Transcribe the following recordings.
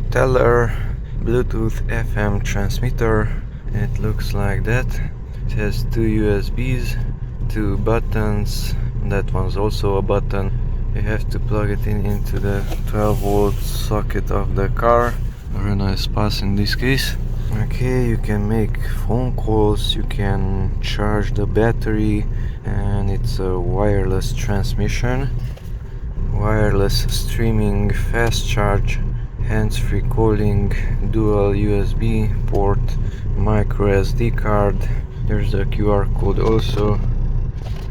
Tellur Bluetooth FM transmitter. It looks like that. It has two USBs, two buttons. That one's also a button. You have to plug it into the 12-volt socket of the car. Very nice pass in this case. Okay, you can make phone calls, you can charge the battery, and it's a wireless transmission. Wireless streaming, fast charge, hands-free calling, dual USB port, MicroSD card. There's a QR code also.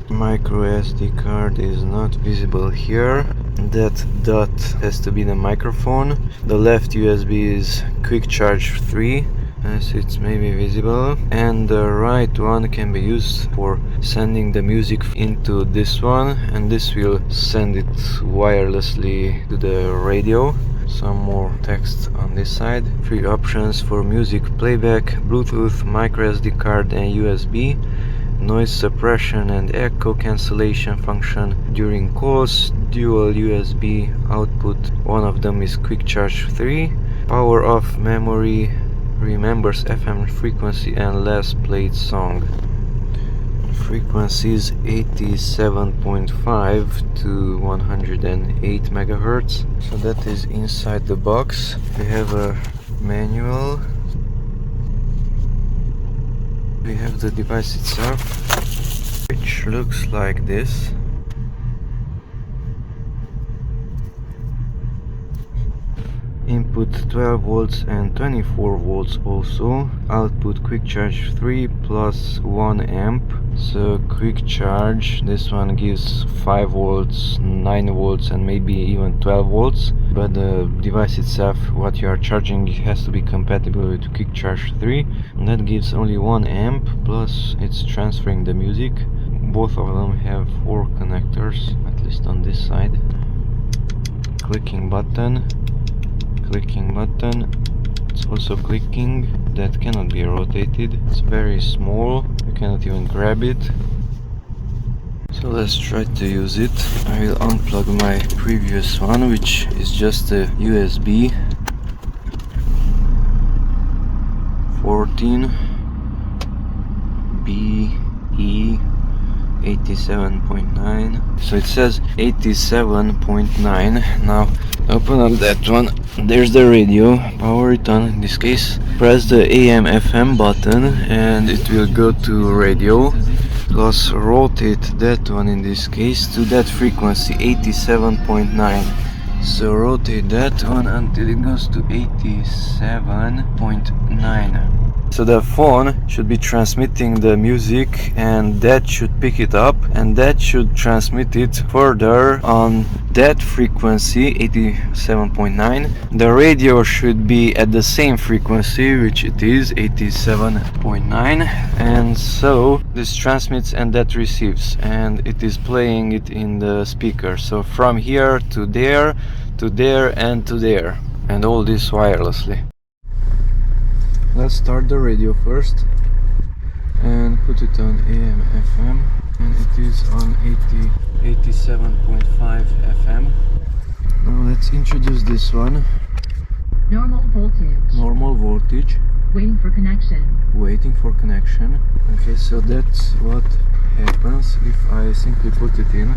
MicroSD card is not visible here. That dot has to be the microphone. The left USB is quick charge 3, as it's maybe visible, and the right one can be used for sending the music into this one, and this will send it wirelessly to the radio. Some more text on this side. 3 options for music playback: Bluetooth, microSD card and USB. Noise suppression and echo cancellation function during calls, dual USB output, one of them is quick charge 3, power off memory, remembers FM frequency and last played song. Frequency is 87.5 to 108 megahertz. So that is inside the box. We have a manual. We have the device itself, which looks like this. Input 12 volts and 24 volts also. Output quick charge 3 plus 1 amp. So quick charge, this one gives 5 volts, 9 volts and maybe even 12 volts. But the device itself, what you are charging, has to be compatible with quick charge 3. And that gives only 1 amp, plus it's transferring the music. Both of them have 4 connectors, at least on this side. Clicking button. Clicking button, it's also clicking, that cannot be rotated, it's very small, you cannot even grab it. So let's try to use it. I will unplug my previous one, which is just a USB 14 BE 87.9. So it says 87.9. Now open up that one. There's the radio. Power it on. In this case, press the AM FM button and it will go to radio. Plus rotate that one, in this case, to that frequency 87.9. So rotate that one until it goes to 87.9. So the phone should be transmitting the music, and that should pick it up, and that should transmit it further on that frequency 87.9. The radio should be at the same frequency, which it is 87.9, and so this transmits and that receives, and it is playing it in the speaker. So from here to there, to there and to there, and all this wirelessly. Let's start the radio first and put it on AM FM, and it is on 87.5 FM. Now let's introduce this one. Normal voltage. Normal voltage. Waiting for connection. Waiting for connection. Okay, so that's what happens if I simply put it in.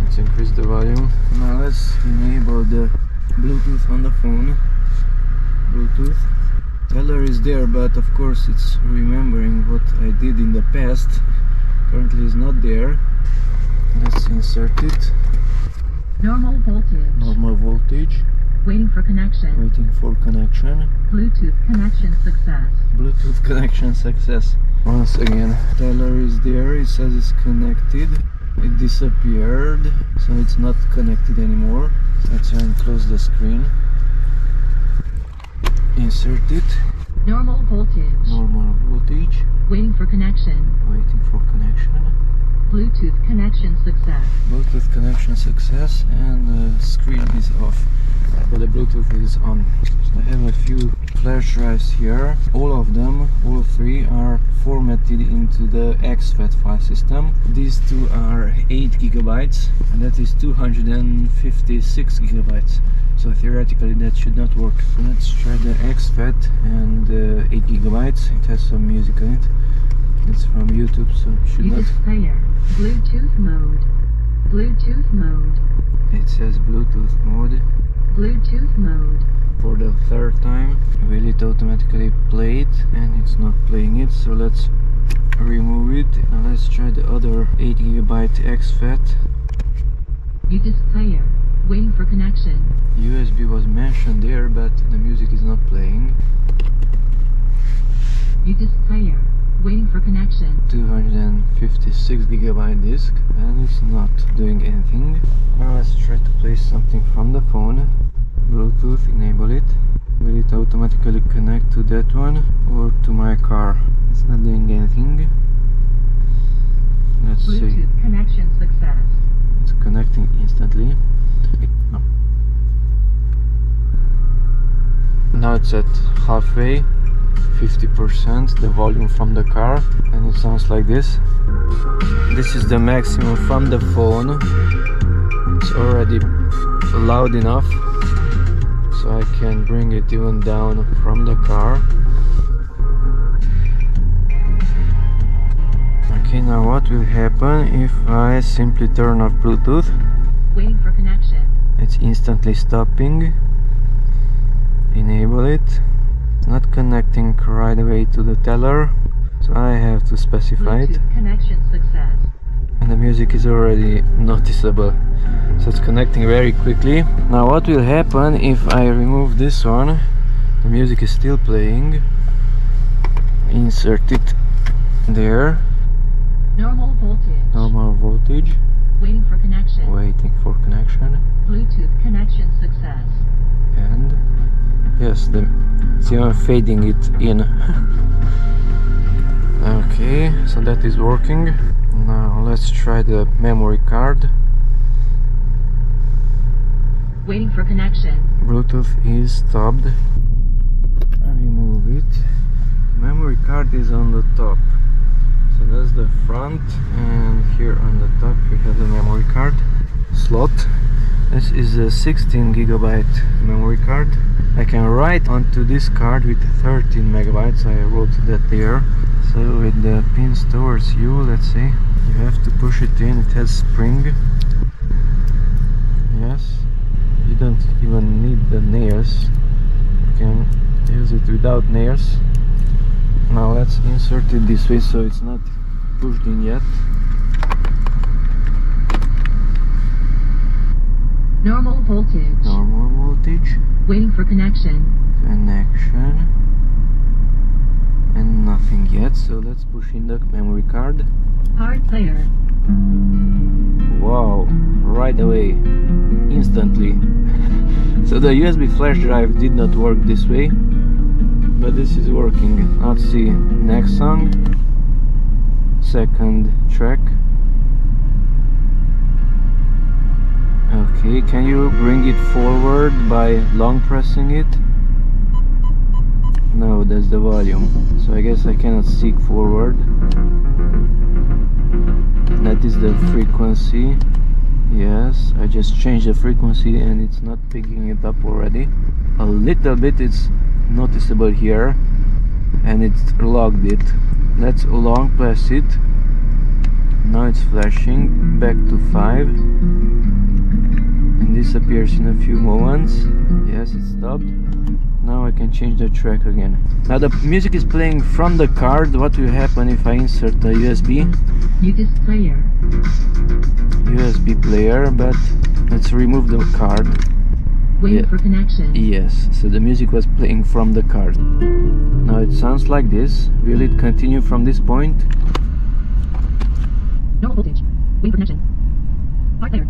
Let's increase the volume. Now let's enable the Bluetooth on the phone. Bluetooth. Tellur is there, but of course it's remembering what I did in the past. Currently is not there. Let's insert it. Normal voltage. Normal voltage. Waiting for connection. Waiting for connection. Bluetooth connection success. Bluetooth connection success. Once again, Tellur is there. It says it's connected. It disappeared, so it's not connected anymore. Let's try and close the screen. Insert it. Normal voltage. Normal voltage. Waiting for connection. Waiting for connection. Bluetooth connection success. Bluetooth connection success, and the screen is off, but the Bluetooth is on. I have a few flash drives here. All three are formatted into the exFAT file system. These two are 8 gigabytes and that is 256 gigabytes. So theoretically that should not work. So let's try the exFAT and 8 gigabytes. It has some music on it. It's from YouTube, so it should not. Player. Bluetooth mode. Bluetooth mode. It says Bluetooth mode. Bluetooth mode. For the third time, will it automatically play it? And it's not playing it, so let's remove it. Now let's try the other 8 gigabyte exFAT. Player. Waiting for connection. USB was mentioned there, but the music is not playing. Player. Waiting for connection. 256 gigabyte disk, and it's not doing anything. Now let's try to play something from the phone. Bluetooth, enable it. Will it automatically connect to that one or to my car? It's not doing anything. Let's see. Bluetooth connection success. It's connecting instantly. No. Now it's at halfway, 50% the volume from the car, and it sounds like this. This is the maximum from the phone. It's already loud enough, so I can bring it even down from the car. Okay, now what will happen if I simply turn off Bluetooth? Waiting for connection. It's instantly stopping. Enable it. It's not connecting right away to the Tellur, so I have to specify it. Bluetooth connection success. And the music is already noticeable, so it's connecting very quickly. Now what will happen if I remove this one? The music is still playing. Insert it there. Normal voltage. Normal voltage. Waiting for connection. Waiting for connection. Bluetooth connection success. And yes, it's even fading it in. Okay, so that is working. Now let's try the memory card. Waiting for connection. Bluetooth is stopped. Remove it. Memory card is on the top. So that's the front, and here on the top you have the memory card slot. This is a 16 gigabyte memory card. I can write onto this card with 13 megabytes. I wrote that there. So with the pins towards you, let's say, you have to push it in. It has spring. Yes, you don't even need the nails. You can use it without nails. Now let's insert it this way so it's not pushed in yet. Normal voltage. Normal voltage. Waiting for connection. Connection. And nothing yet, so let's push in the memory card. Card player. Wow, right away, instantly. So the USB flash drive did not work this way, but this is working. Let's see, next song, second track. Okay, can you bring it forward by long pressing it? No, that's the volume, so I guess I cannot seek forward. That is the frequency. Yes, I just changed the frequency and it's not picking it up already. A little bit it's noticeable here, and it's logged it. Let's long press it. Now it's flashing back to 5 and disappears in a few moments. Yes, it stopped. Now I can change the track again. Now the music is playing from the card. What will happen if I insert a USB? Player. USB player, but let's remove the card. Waiting for connection. Yes, so the music was playing from the card. Now it sounds like this. Will it continue from this point? No voltage. Waiting for connection. Card player.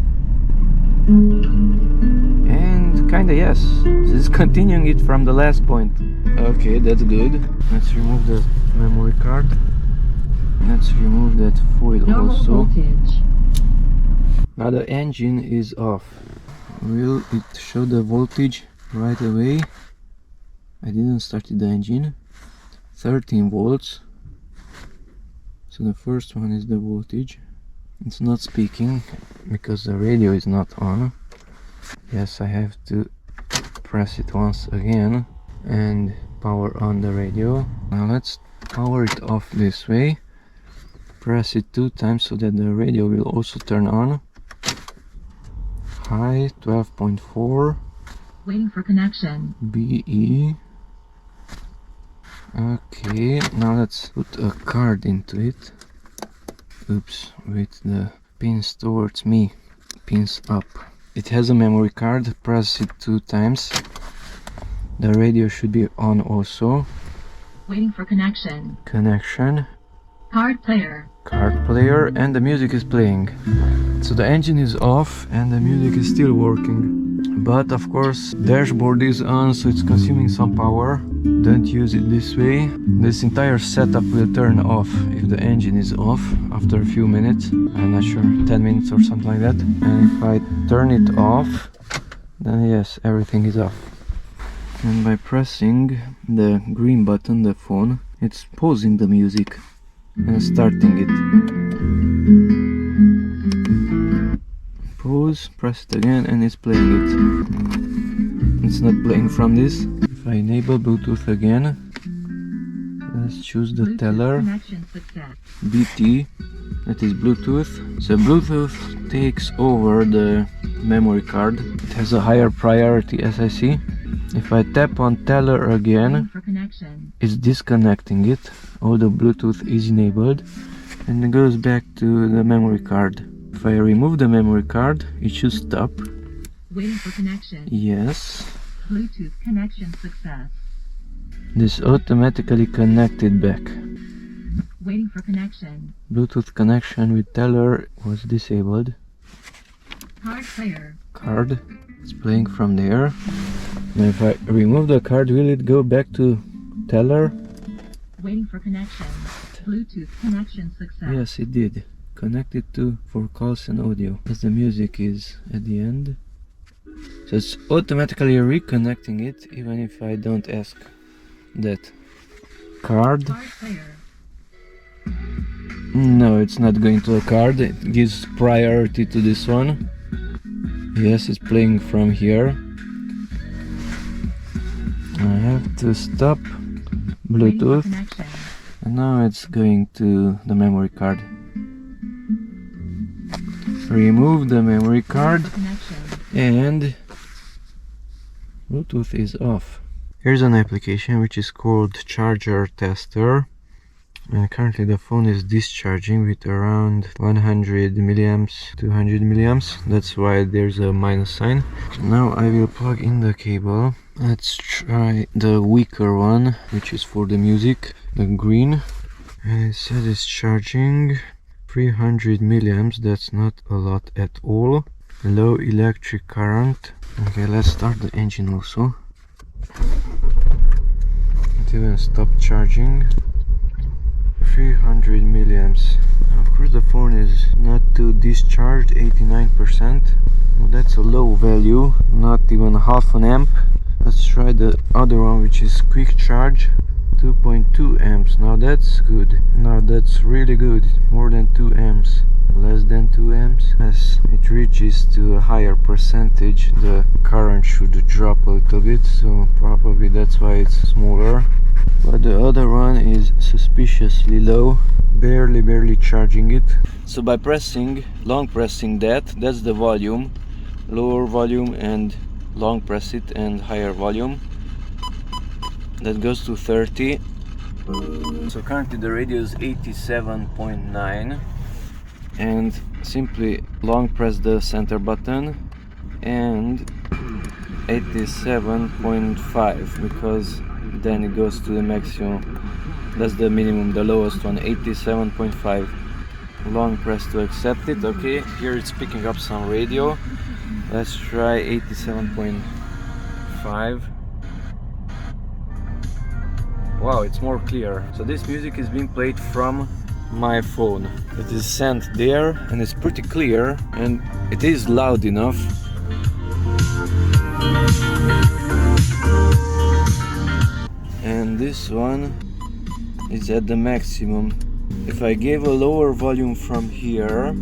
And kinda yes. This is continuing it from the last point. Okay, that's good. Let's remove the memory card. Let's remove that foil Normal also. voltage. Now the engine is off. Will it show the voltage? right away. I didn't start the engine. 13 volts. So the first one is the voltage. It's not speaking because the radio is not on. Yes, I have to press it once again and power on the radio. Now let's power it off this way. Press it 2 times so that the radio will also turn on. High 12.4. Waiting for connection. BE. Okay, now let's put a card into it. Oops, with the pins towards me, pins up. It has a memory card, press it 2 times. The radio should be on also. Waiting for connection. Connection. Card player. Card player, and the music is playing. So the engine is off and the music is still working. But of course dashboard is on, so it's consuming some power. Don't use it this way. This entire setup will turn off if the engine is off after a few minutes. I'm not sure, 10 minutes or something like that. And if I turn it off, then yes, everything is off. And by pressing the green button, the phone, it's pausing the music and starting it. Pause, press it again, and it's playing it. It's not playing from this. If I enable Bluetooth again, let's choose the Tellur BT, that is Bluetooth. So Bluetooth takes over the memory card. It has a higher priority, as I see. If I tap on Tellur again, it's disconnecting it. All the Bluetooth is enabled and it goes back to the memory card. If I remove the memory card, it should stop. Waiting for connection. Yes. Bluetooth connection success. This automatically connected back. Waiting for connection. Bluetooth connection with Tellur was disabled. Card player. Card. It's playing from there. Now if I remove the card, will it go back to Tellur? Waiting for connection. Bluetooth connection success. Yes, it did. Connected to for calls and audio, as the music is at the end. So it's automatically reconnecting it even if I don't ask that. Card. Card player. No, it's not going to a card. It gives priority to this one. Yes, it's playing from here. I have to stop Bluetooth, and now it's going to the memory card. Remove the memory card and Bluetooth is off. Here's an application which is called Charger Tester, and currently the phone is discharging with around 100 milliamps, 200 milliamps. That's why there's a minus sign. So now I will plug in the cable. Let's try the weaker one, which is for the music, the green, and it says it's charging 300 milliamps. That's not a lot at all. Low electric current. Okay, let's start the engine also. It even stopped charging. 300 milliamps. Of course the phone is not too discharged, 89%. Well, that's a low value, not even half an amp. Let's try the other one, which is quick charge, 2.2 amps. Now that's good. Now that's really good. More than 2 amps. Less than 2 amps. As it reaches to a higher percentage, the current should drop a little bit, so probably that's why it's smaller. But the other one is suspiciously low, barely charging it. So by long pressing that's the volume, lower volume, and long press it and higher volume, that goes to 30. So currently the radio is 87.9, and simply long press the center button and 87.5, because then it goes to the maximum. That's the minimum, the lowest one, 87.5. Long press to accept it. Okay, here it's picking up some radio. Let's try 87.5. Wow, it's more clear. So this music is being played from my phone. It is sent there and it's pretty clear, and it is loud enough. and this one is at the maximum. If I gave a lower volume from here,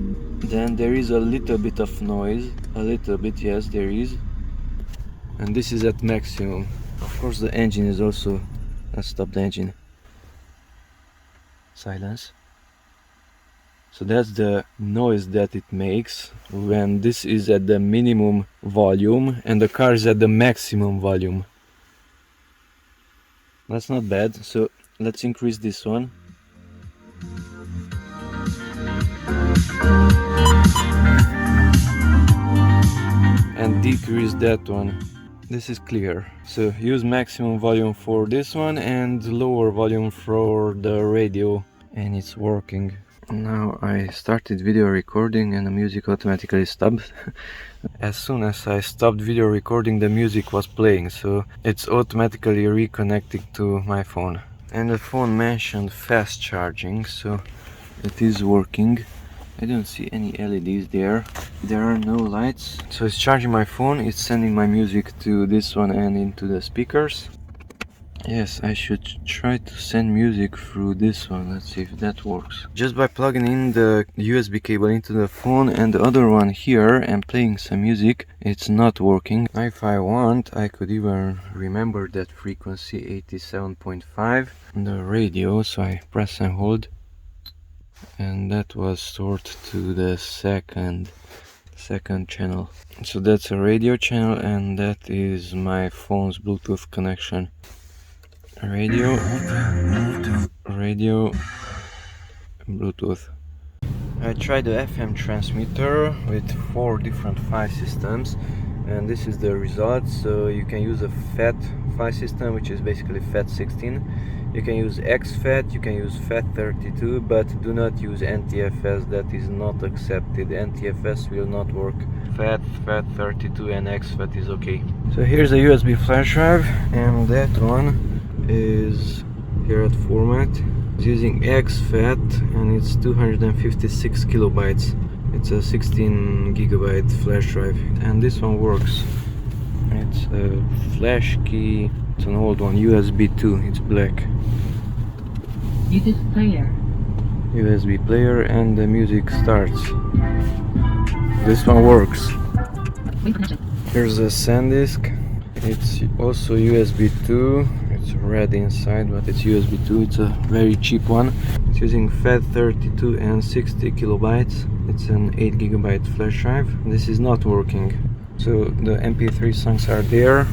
then there is a little bit of noise. A little bit, yes, there is. And this is at maximum. Of course the engine is also... Let's stop the engine. Silence. So that's the noise that it makes when this is at the minimum volume and the car is at the maximum volume. That's not bad, so let's increase this one. And decrease that one. This is clear. So use maximum volume for this one and lower volume for the radio, and it's working. Now I started video recording and the music automatically stopped. As soon as I stopped video recording, the music was playing, so it's automatically reconnecting to my phone. And the phone mentioned fast charging, so it is working. I don't see any LEDs there. There are no lights. So it's charging my phone, it's sending my music to this one and into the speakers. Yes, I should try to send music through this one. Let's see if that works. Just by plugging in the USB cable into the phone and the other one here and playing some music, it's not working. If I want, I could even remember that frequency 87.5 on the radio, so I press and hold. And that was stored to the second channel. So that's a radio channel and that is my phone's Bluetooth connection. Radio, Bluetooth. I tried the FM transmitter with 4 different file systems and this is the result. So you can use a FAT file system, which is basically FAT16. You can use exFAT, you can use FAT32, but do not use NTFS, that is not accepted. NTFS will not work. FAT32 and exFAT is okay. So here's a USB flash drive and that one is here at format. It's using exFAT and it's 256 kilobytes. It's a 16 gigabyte flash drive and this one works. It's a flash key. It's an old one, USB 2, it's black. USB player and the music starts. This one works. Here's a SanDisk. It's also USB 2. It's red inside, but it's USB 2. It's a very cheap one. It's using FAT32 and 60 kilobytes. It's an 8 gigabyte flash drive. This is not working. So the MP3 songs are there.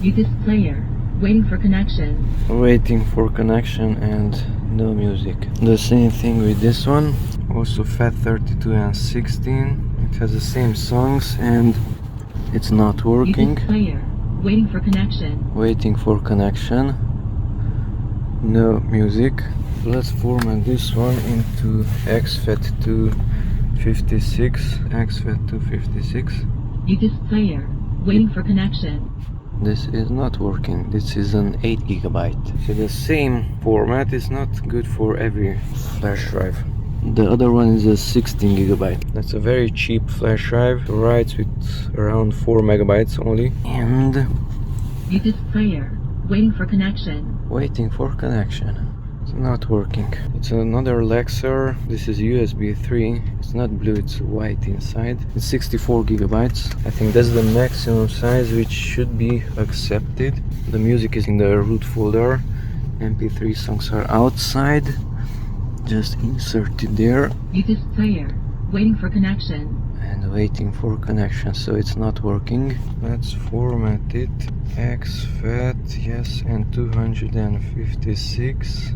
Waiting for connection. Waiting for connection and no music. The same thing with this one. Also FAT32 and 16. It has the same songs and it's not working. Waiting for connection. Waiting for connection. No music. Let's format this one into exFAT 256. exFAT 256. Waiting for connection. This is not working. This is an 8 gigabyte. So the same format is not good for every flash drive. The other one is a 16 gigabyte. That's a very cheap flash drive. It writes with around 4 megabytes only. And waiting for connection. Waiting for connection. It's not working. It's another Lexer. This is USB 3. It's not blue, it's white inside. It's 64 gigabytes. I think that's the maximum size, which should be accepted. The music is in the root folder. MP3 songs are outside. Just insert it there. Waiting for connection. And waiting for connection, so it's not working. Let's format it. exFAT, yes, and 256.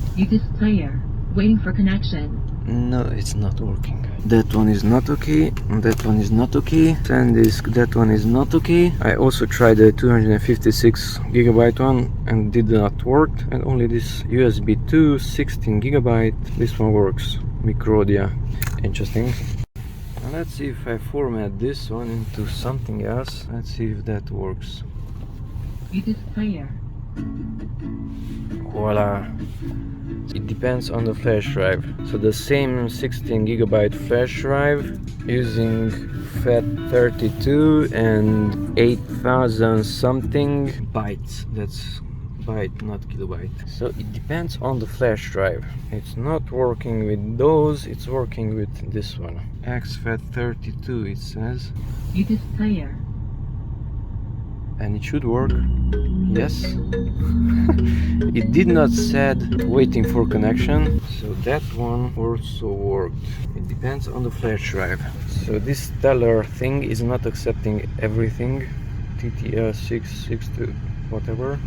Waiting for connection. No, it's not working. That one is not okay. That one is not okay. SanDisk, that one is not okay. I also tried the 256 gigabyte one and did not work. And only this USB 2 16 gigabyte. This one works. Microdia. Interesting. Now let's see if I format this one into something else. Let's see if that works. Voila. It depends on the flash drive. So the same 16 gigabyte flash drive using FAT32 and 8000 something bytes. That's byte, not kilobyte. So it depends on the flash drive. It's not working with those, it's working with this one. exFAT 32 it says. It is clear. And it should work. Yes. It did not said waiting for connection, so that one also worked. It depends on the flash drive. So this Tellur thing is not accepting everything. TTL662 whatever.